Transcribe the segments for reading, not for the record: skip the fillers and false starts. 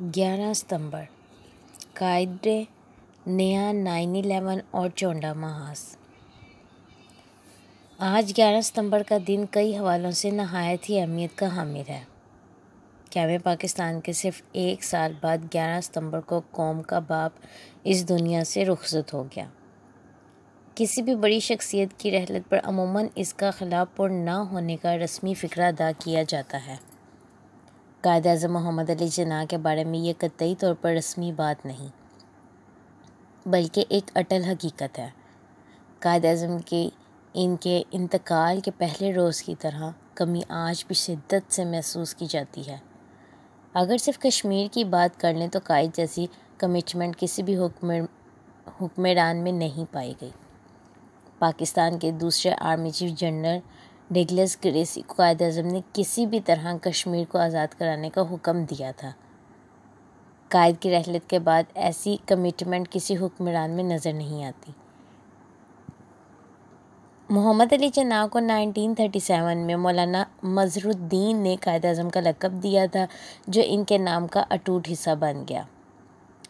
11 ستمبر قائد day, نیا 9/11 اور چونڈا محاذ۔ آج 11 ستمبر کا دن کئی حوالوں سے نہایت ہی اہمیت کا حامل ہے۔ قیام پاکستان کے صرف ایک سال بعد 11 ستمبر کو قوم کا باپ اس دنیا سے رخصت ہو گیا۔ کسی بھی بڑی شخصیت کی رحلت پر عموماً اس کا خلا پر نہ ہونے کا رسمی فقرہ ادا کیا جاتا ہے۔ قائد اعظم محمد علی جناح کے بارے میں یہ قطعی طور پر رسمی بات نہیں، بلکہ ایک اٹل حقیقت ہے۔ قائد اعظم کی ان کے انتقال کے پہلے روز کی طرح کمی آج بھی شدت سے محسوس کی جاتی ہے۔ اگر صرف کشمیر کی بات کر لیں تو قائد جیسی کمٹمنٹ کسی بھی حکمران میں نہیں پائی گئی۔ پاکستان کے دوسرے army chief general Douglas Gracey کو قائد اعظم نے کسی بھی طرح کشمیر کو آزاد کرانے کا حکم دیا تھا۔ قائد کی رحلت کے بعد ایسی کمٹمنٹ کسی حکمران میں نظر نہیں آتی۔ محمد علی جناح کو 1937 میں مولانا مظہر الدین نے قائد اعظم کا لقب دیا تھا، جو ان کے نام کا اٹوٹ حصہ بن گیا۔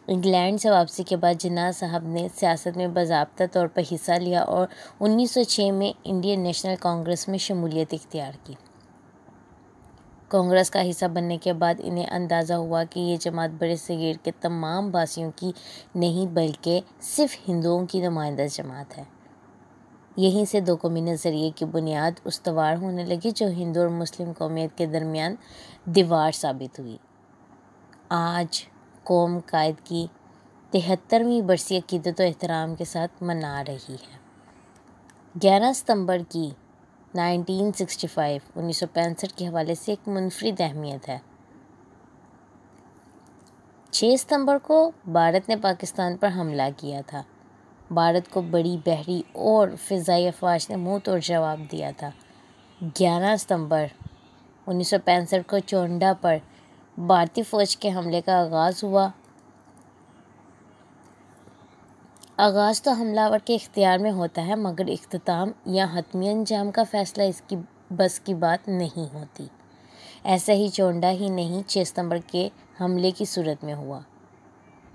انگلینڈ سے واپسی کے بعد جناح صاحب نے سیاست میں باضابطہ طور پر حصہ لیا اور 1906 میں انڈین نیشنل کانگریس میں شمولیت اختیار کی۔ کانگریس کا حصہ بننے کے بعد انہیں اندازہ ہوا کہ یہ جماعت برِ صغیر کے تمام باسیوں کی نہیں بلکہ صرف ہندوؤں کی نمائندہ جماعت ہے۔ یہیں سے دو قومی نظریے کی بنیاد استوار ہونے لگی، جو ہندو اور مسلم قومیت کے درمیان دیوار ثابت ہوئی۔ آج قوم قائد کی 73ویں برسی عقیدت و احترام کے ساتھ منا رہی ہے۔ 11 ستمبر کی 1965 کے حوالے سے ایک منفرد اہمیت ہے۔ 6 ستمبر کو بھارت نے پاکستان پر حملہ کیا تھا۔ بھارت کو بڑی بحری اور فضائی افواج نے منہ توڑ جواب دیا تھا۔ 11 ستمبر 1965 کو چونڈا پر بھارتی فوج کے حملے کا آغاز ہوا۔ آغاز تو حملہ آور کے اختیار میں ہوتا ہے، مگر اختتام یا حتمی انجام کا فیصلہ اس کی بس کی بات نہیں ہوتی۔ ایسا ہی چونڈا ہی نہیں 6 ستمبر کے حملے کی صورت میں ہوا۔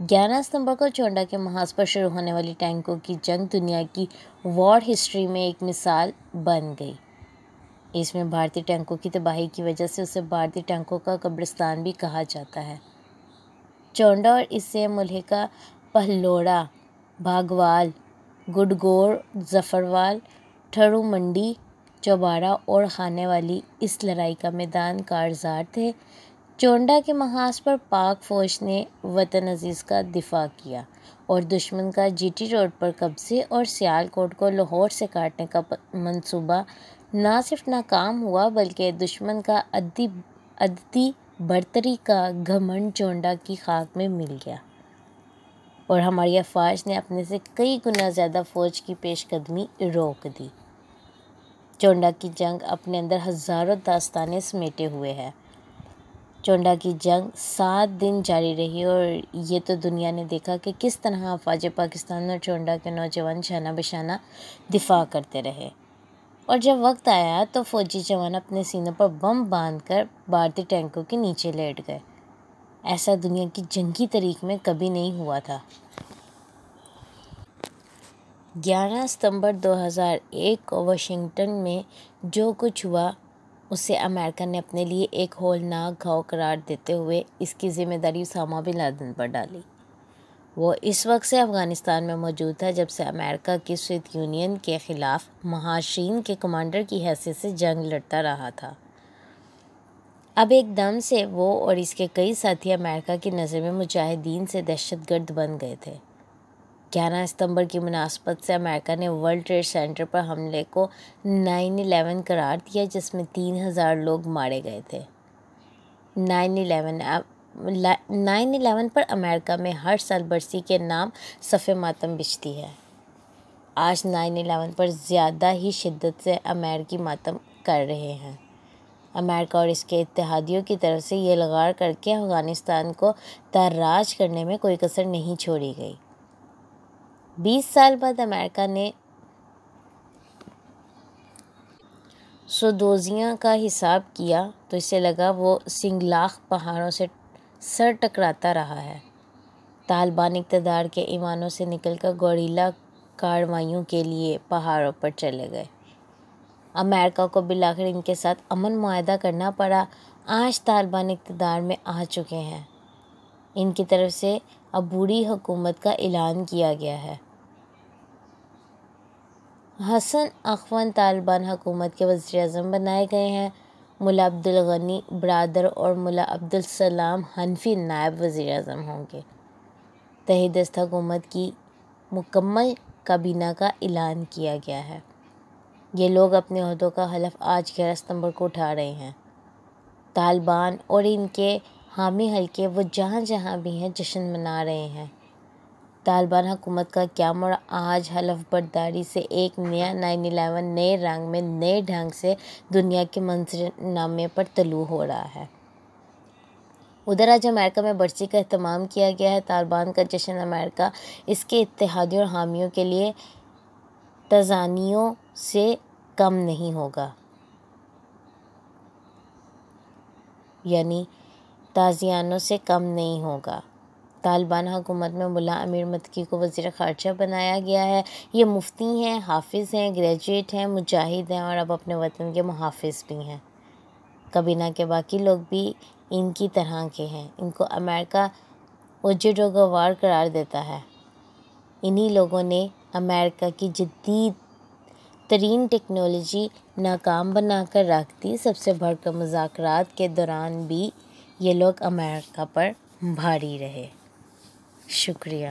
11 ستمبر کو چونڈا کے محاذ پر شروع ہونے والی ٹینکوں کی جنگ دنیا کی وار ہسٹری میں ایک مثال بن گئی۔ اس میں بھارتی ٹینکوں کی تباہی کی وجہ سے اسے بھارتی ٹینکوں کا قبرستان بھی کہا جاتا ہے۔ چونڈا اور اس سے ملحقہ پہلوڑا، بھاگوال، گڈگور، ظفروال، ٹھرو منڈی، چوبارہ اور خانے والی اس لڑائی کا میدان کارزار تھے۔ چونڈا کے محاذ پر پاک فوج نے وطن عزیز کا دفاع کیا اور دشمن کا جی ٹی روڈ پر قبضے اور سیال کوٹ کو لاہور سے کاٹنے کا منصوبہ نہ صرف ناکام ہوا، بلکہ دشمن کا عددی برتری کا گھمنڈ چونڈا کی خاک میں مل گیا اور ہماری افواج نے اپنے سے کئی گنا زیادہ فوج کی پیش قدمی روک دی۔ چونڈا کی جنگ اپنے اندر ہزاروں داستانیں سمیٹے ہوئے ہے۔ چونڈا کی جنگ 7 دن جاری رہی اور یہ تو دنیا نے دیکھا کہ کس طرح افواج پاکستان اور چونڈا کے نوجوان شانہ بشانہ دفاع کرتے رہے، اور جب وقت آیا تو فوجی جوان اپنے سینوں پر بم باندھ کر بھارتی ٹینکوں کے نیچے لیٹ گئے۔ ایسا دنیا کی جنگی تاریخ میں کبھی نہیں ہوا تھا۔ 11 ستمبر 2001 کو واشنگٹن میں جو کچھ ہوا، اسے امریکہ نے اپنے لیے ایک ہولناک گھاؤ قرار دیتے ہوئے اس کی ذمہ داری اسامہ بن لادن پر ڈالی۔ وہ اس وقت سے افغانستان میں موجود تھا جب سے امریکہ کی سوویت یونین کے خلاف مہاجرین کے کمانڈر کی حیثیت سے جنگ لڑتا رہا تھا۔ اب ایک دم سے وہ اور اس کے کئی ساتھی امریکہ کی نظر میں مجاہدین سے دہشت گرد بن گئے تھے۔ 11 ستمبر کی مناسبت سے امریکہ نے ورلڈ ٹریڈ سینٹر پر حملے کو 9/11 قرار دیا، جس میں 3000 لوگ مارے گئے تھے۔ 9/11 پر امریکہ میں ہر سال برسی کے نام صف ماتم بچھتی ہے۔ آج 9/11 پر زیادہ ہی شدت سے امریکی ماتم کر رہے ہیں۔ امریکہ اور اس کے اتحادیوں کی طرف سے یہ لغار کر کے افغانستان کو تاراج کرنے میں کوئی کسر نہیں چھوڑی گئی۔ 20 سال بعد امریکہ نے سودوزیاں کا حساب کیا تو اسے لگا وہ سنگلاخ پہاڑوں سے سر ٹکراتا رہا ہے۔ طالبان اقتدار کے ایوانوں سے نکل کر گوریلا کارروائیوں کے لیے پہاڑوں پر چلے گئے۔ امریکہ کو بالآخر ان کے ساتھ امن معاہدہ کرنا پڑا۔ آج طالبان اقتدار میں آ چکے ہیں۔ ان کی طرف سے عبوری حکومت کا اعلان کیا گیا ہے۔ حسن اخوان طالبان حکومت کے وزیر اعظم بنائے گئے ہیں۔ ملا عبدالغنی برادر اور ملا عبدالسلام حنفی نائب وزیر اعظم ہوں گے۔ تحت دست حکومت کی مکمل کابینہ کا اعلان کیا گیا ہے۔ یہ لوگ اپنے عہدوں کا حلف آج 11 ستمبر کو اٹھا رہے ہیں۔ طالبان اور ان کے حامی حلقے وہ جہاں جہاں بھی ہیں جشن منا رہے ہیں۔ طالبان حکومت کا قیام اور آج حلف برداری سے ایک نیا 9/11 نئے رنگ میں نئے ڈھنگ سے دنیا کے منظرنامے پر طلوع ہو رہا ہے۔ ادھر آج امریکہ میں برسی کا اہتمام کیا گیا ہے۔ طالبان کا جشن امریکہ اس کے اتحادیوں اور حامیوں کے لیے تازیانوں سے کم نہیں ہوگا۔ طالبان حکومت میں ملا امیر متقی کو وزیر خارجہ بنایا گیا ہے۔ یہ مفتی ہیں، حافظ ہیں، گریجویٹ ہیں، مجاہد ہیں اور اب اپنے وطن کے محافظ بھی ہیں۔ کابینہ کے باقی لوگ بھی ان کی طرح کے ہیں۔ ان کو امریکہ اجڑوگوار قرار دیتا ہے۔ انہی لوگوں نے امریکہ کی جدید ترین ٹیکنالوجی ناکام بنا کر رکھ دی۔ سب سے بڑھ کر مذاکرات کے دوران بھی یہ لوگ امریکہ پر بھاری رہے۔ شکریہ۔